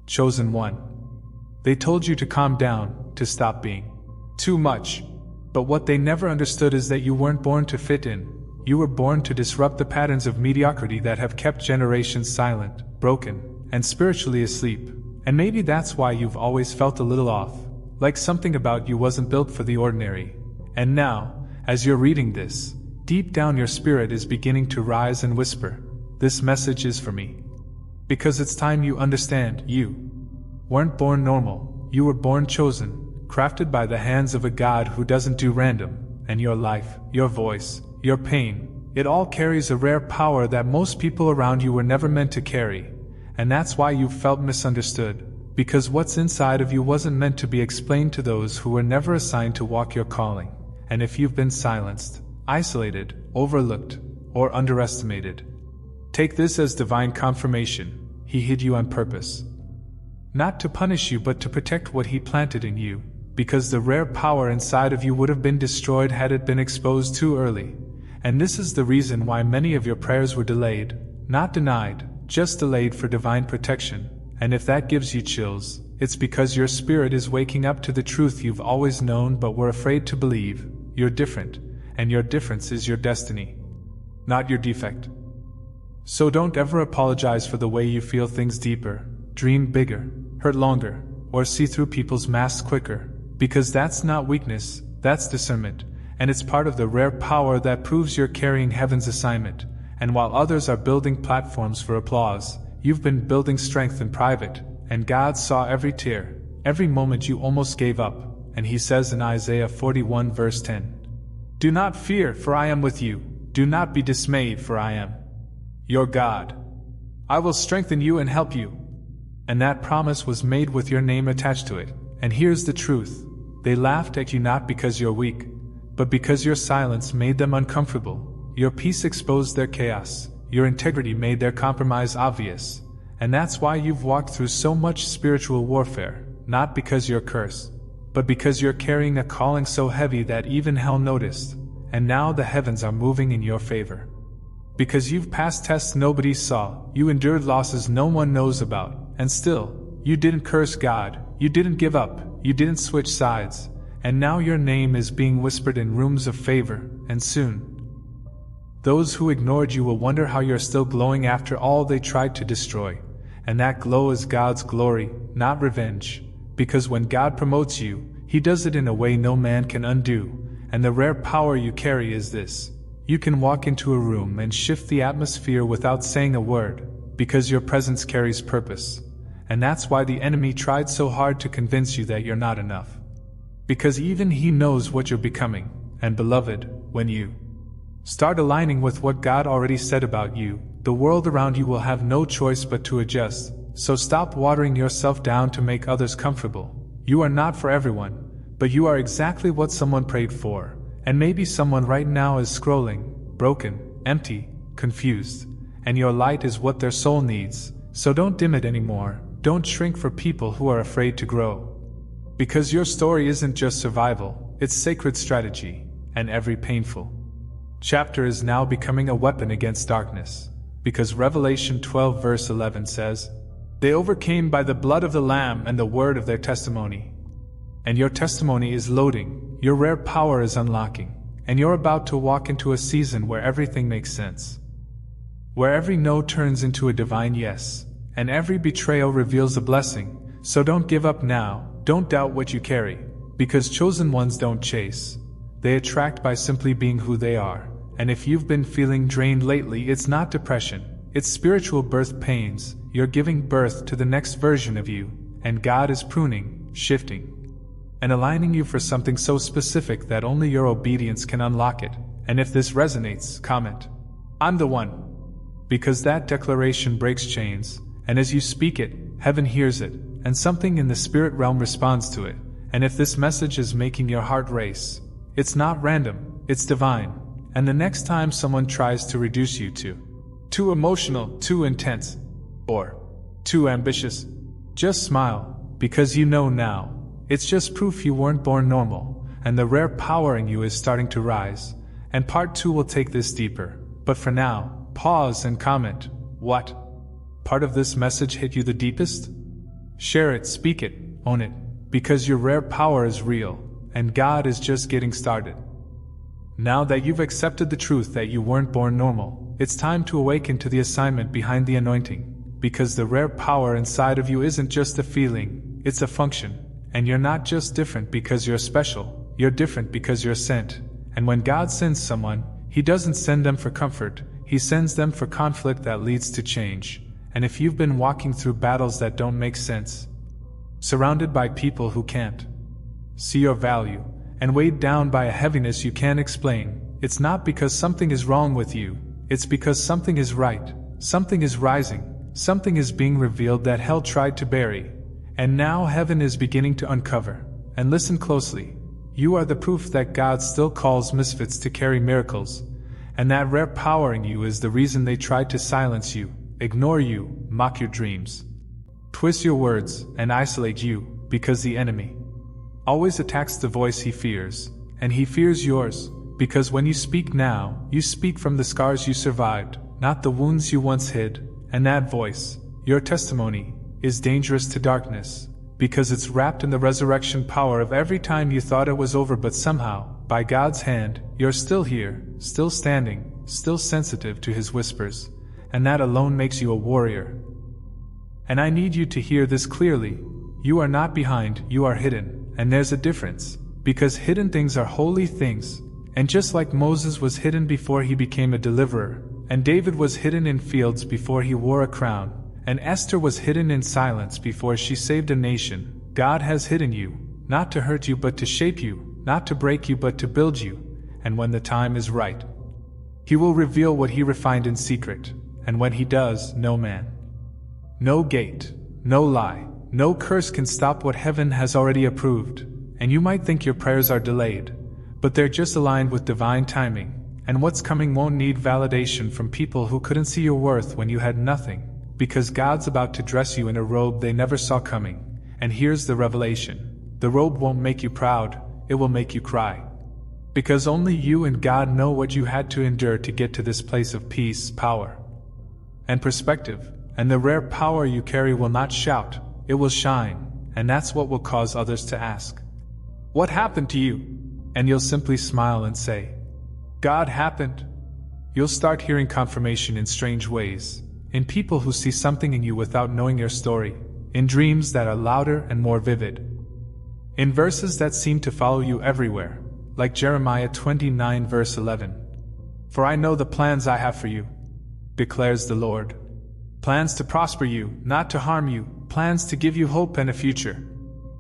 chosen one. They told you to calm down, to stop being too much. But what they never understood is that you weren't born to fit in. You were born to disrupt the patterns of mediocrity that have kept generations silent, broken, and spiritually asleep. And maybe that's why you've always felt a little off, like something about you wasn't built for the ordinary. And now, as you're reading this, deep down your spirit is beginning to rise and whisper, "This message is for me." Because it's time you understand, you weren't born normal, you were born chosen, crafted by the hands of a God who doesn't do random, and your life, your voice, your pain, it all carries a rare power that most people around you were never meant to carry. And that's why you felt misunderstood, because what's inside of you wasn't meant to be explained to those who were never assigned to walk your calling. And if you've been silenced, isolated, overlooked, or underestimated, take this as divine confirmation. He hid you on purpose. Not to punish you, but to protect what he planted in you, because the rare power inside of you would have been destroyed had it been exposed too early. And this is the reason why many of your prayers were delayed, not denied, just delayed for divine protection. And if that gives you chills, it's because your spirit is waking up to the truth you've always known but were afraid to believe. You're different, and your difference is your destiny, not your defect. So don't ever apologize for the way you feel things deeper, dream bigger, hurt longer, or see through people's masks quicker, because that's not weakness, that's discernment, and it's part of the rare power that proves you're carrying heaven's assignment. And while others are building platforms for applause, you've been building strength in private, and God saw every tear, every moment you almost gave up, and he says in Isaiah 41 verse 10, "Do not fear, for I am with you. Do not be dismayed, for I am your God. I will strengthen you and help you." And that promise was made with your name attached to it. And here's the truth. They laughed at you not because you're weak, but because your silence made them uncomfortable. Your peace exposed their chaos. Your integrity made their compromise obvious. And that's why you've walked through so much spiritual warfare, not because you're cursed, but because you're carrying a calling so heavy that even hell noticed. And now the heavens are moving in your favor. Because you've passed tests nobody saw, you endured losses no one knows about, and still, you didn't curse God, you didn't give up, you didn't switch sides, and now your name is being whispered in rooms of favor, and soon, those who ignored you will wonder how you're still glowing after all they tried to destroy. And that glow is God's glory, not revenge. Because when God promotes you, he does it in a way no man can undo. And the rare power you carry is this. You can walk into a room and shift the atmosphere without saying a word, because your presence carries purpose. And that's why the enemy tried so hard to convince you that you're not enough. Because even he knows what you're becoming. And beloved, when you start aligning with what God already said about you, the world around you will have no choice but to adjust. So stop watering yourself down to make others comfortable. You are not for everyone, but you are exactly what someone prayed for. And maybe someone right now is scrolling, broken, empty, confused. And your light is what their soul needs. So don't dim it anymore. Don't shrink for people who are afraid to grow. Because your story isn't just survival, it's sacred strategy. And every painful chapter is now becoming a weapon against darkness. Because Revelation 12 verse 11 says, "They overcame by the blood of the Lamb and the word of their testimony." And your testimony is loading, your rare power is unlocking, and you're about to walk into a season where everything makes sense. Where every no turns into a divine yes, and every betrayal reveals a blessing. So don't give up now, don't doubt what you carry, because chosen ones don't chase. They attract by simply being who they are. And if you've been feeling drained lately, it's not depression, it's spiritual birth pains. You're giving birth to the next version of you, and God is pruning, shifting, and aligning you for something so specific that only your obedience can unlock it. And if this resonates, comment, "I'm the one." Because that declaration breaks chains, and as you speak it, heaven hears it, and something in the spirit realm responds to it. And if this message is making your heart race, it's not random, it's divine. And the next time someone tries to reduce you to too emotional, too intense, or too ambitious, just smile, because you know now, it's just proof you weren't born normal, and the rare power in you is starting to rise. And part 2 will take this deeper. But for now, pause and comment, what part of this message hit you the deepest? Share it, speak it, own it, because your rare power is real, and God is just getting started. Now that you've accepted the truth that you weren't born normal, it's time to awaken to the assignment behind the anointing, because the rare power inside of you isn't just a feeling, it's a function, and you're not just different because you're special, you're different because you're sent. And when God sends someone, He doesn't send them for comfort, He sends them for conflict that leads to change. And if you've been walking through battles that don't make sense, surrounded by people who can't see your value, and weighed down by a heaviness you can't explain, it's not because something is wrong with you, it's because something is right, something is rising, something is being revealed that hell tried to bury, and now heaven is beginning to uncover. And listen closely, you are the proof that God still calls misfits to carry miracles, and that rare power in you is the reason they tried to silence you, ignore you, mock your dreams, twist your words, and isolate you, because the enemy always attacks the voice he fears, and he fears yours, because when you speak now, you speak from the scars you survived, not the wounds you once hid, and that voice, your testimony, is dangerous to darkness, because it's wrapped in the resurrection power of every time you thought it was over, but somehow, by God's hand, you're still here, still standing, still sensitive to His whispers, and that alone makes you a warrior. And I need you to hear this clearly, you are not behind, you are hidden. And there's a difference, because hidden things are holy things, and just like Moses was hidden before he became a deliverer, and David was hidden in fields before he wore a crown, and Esther was hidden in silence before she saved a nation, God has hidden you, not to hurt you but to shape you, not to break you but to build you, and when the time is right, He will reveal what He refined in secret, and when He does, no man, no gate, no lie, no curse can stop what heaven has already approved, and you might think your prayers are delayed, but they're just aligned with divine timing, and what's coming won't need validation from people who couldn't see your worth when you had nothing, because God's about to dress you in a robe they never saw coming. And here's the revelation, the robe won't make you proud, it will make you cry. Because only you and God know what you had to endure to get to this place of peace, power, and perspective, and the rare power you carry will not shout, it will shine, and that's what will cause others to ask, "What happened to you?" And you'll simply smile and say, "God happened." You'll start hearing confirmation in strange ways, in people who see something in you without knowing your story, in dreams that are louder and more vivid, in verses that seem to follow you everywhere, like Jeremiah 29 verse 11. "For I know the plans I have for you, declares the Lord. Plans to prosper you, not to harm you, plans to give you hope and a future."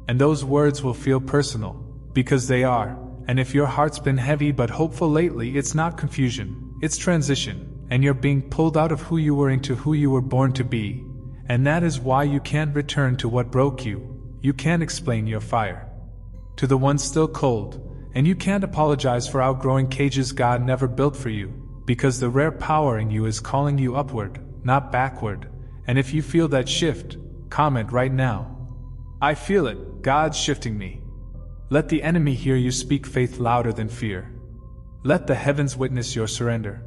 And those words will feel personal, because they are, and if your heart's been heavy but hopeful lately, it's not confusion, it's transition, and you're being pulled out of who you were into who you were born to be, and that is why you can't return to what broke you, you can't explain your fire to the one still cold, and you can't apologize for outgrowing cages God never built for you, because the rare power in you is calling you upward, not backward. And if you feel that shift, comment right now, "I feel it, God's shifting me." Let the enemy hear you speak faith louder than fear. Let the heavens witness your surrender.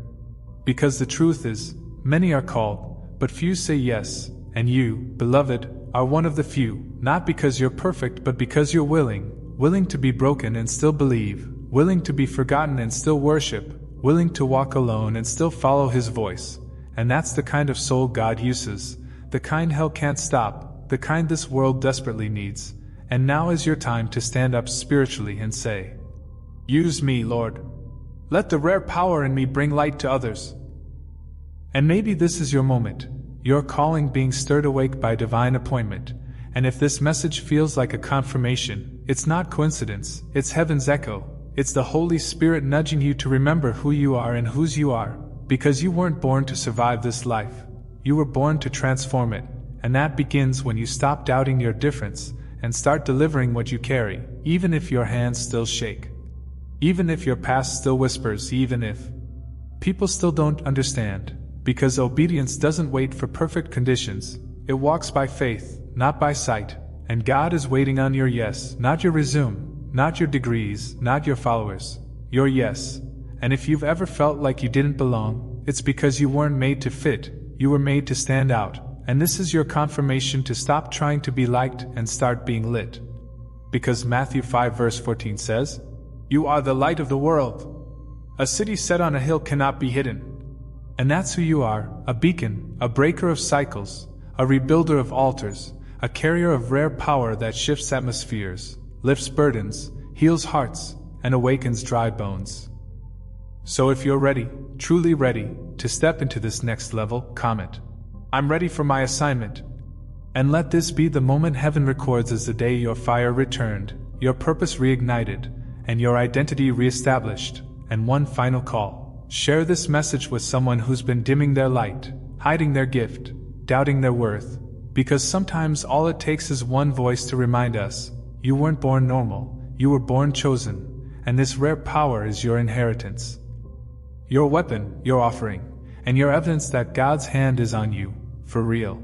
Because the truth is, many are called, but few say yes, and you, beloved, are one of the few, not because you're perfect but because you're willing to be broken and still believe, willing to be forgotten and still worship, willing to walk alone and still follow His voice. And that's the kind of soul God uses, the kind hell can't stop, the kind this world desperately needs. And now is your time to stand up spiritually and say, "Use me, Lord. Let the rare power in me bring light to others." And maybe this is your moment, your calling being stirred awake by divine appointment. And if this message feels like a confirmation, it's not coincidence, it's heaven's echo. It's the Holy Spirit nudging you to remember who you are and whose you are. Because you weren't born to survive this life, you were born to transform it, and that begins when you stop doubting your difference and start delivering what you carry, even if your hands still shake, even if your past still whispers, even if people still don't understand, because obedience doesn't wait for perfect conditions, it walks by faith, not by sight, and God is waiting on your yes, not your resume, not your degrees, not your followers, your yes. And if you've ever felt like you didn't belong, it's because you weren't made to fit, you were made to stand out, and this is your confirmation to stop trying to be liked and start being lit. Because Matthew 5 verse 14 says, "You are the light of the world. A city set on a hill cannot be hidden." And that's who you are, a beacon, a breaker of cycles, a rebuilder of altars, a carrier of rare power that shifts atmospheres, lifts burdens, heals hearts, and awakens dry bones. So if you're ready, truly ready, to step into this next level, comment, "I'm ready for my assignment." And let this be the moment heaven records as the day your fire returned, your purpose reignited, and your identity reestablished. And one final call: share this message with someone who's been dimming their light, hiding their gift, doubting their worth, because sometimes all it takes is one voice to remind us, you weren't born normal, you were born chosen, and this rare power is your inheritance. Your weapon, your offering, and your evidence that God's hand is on you, for real.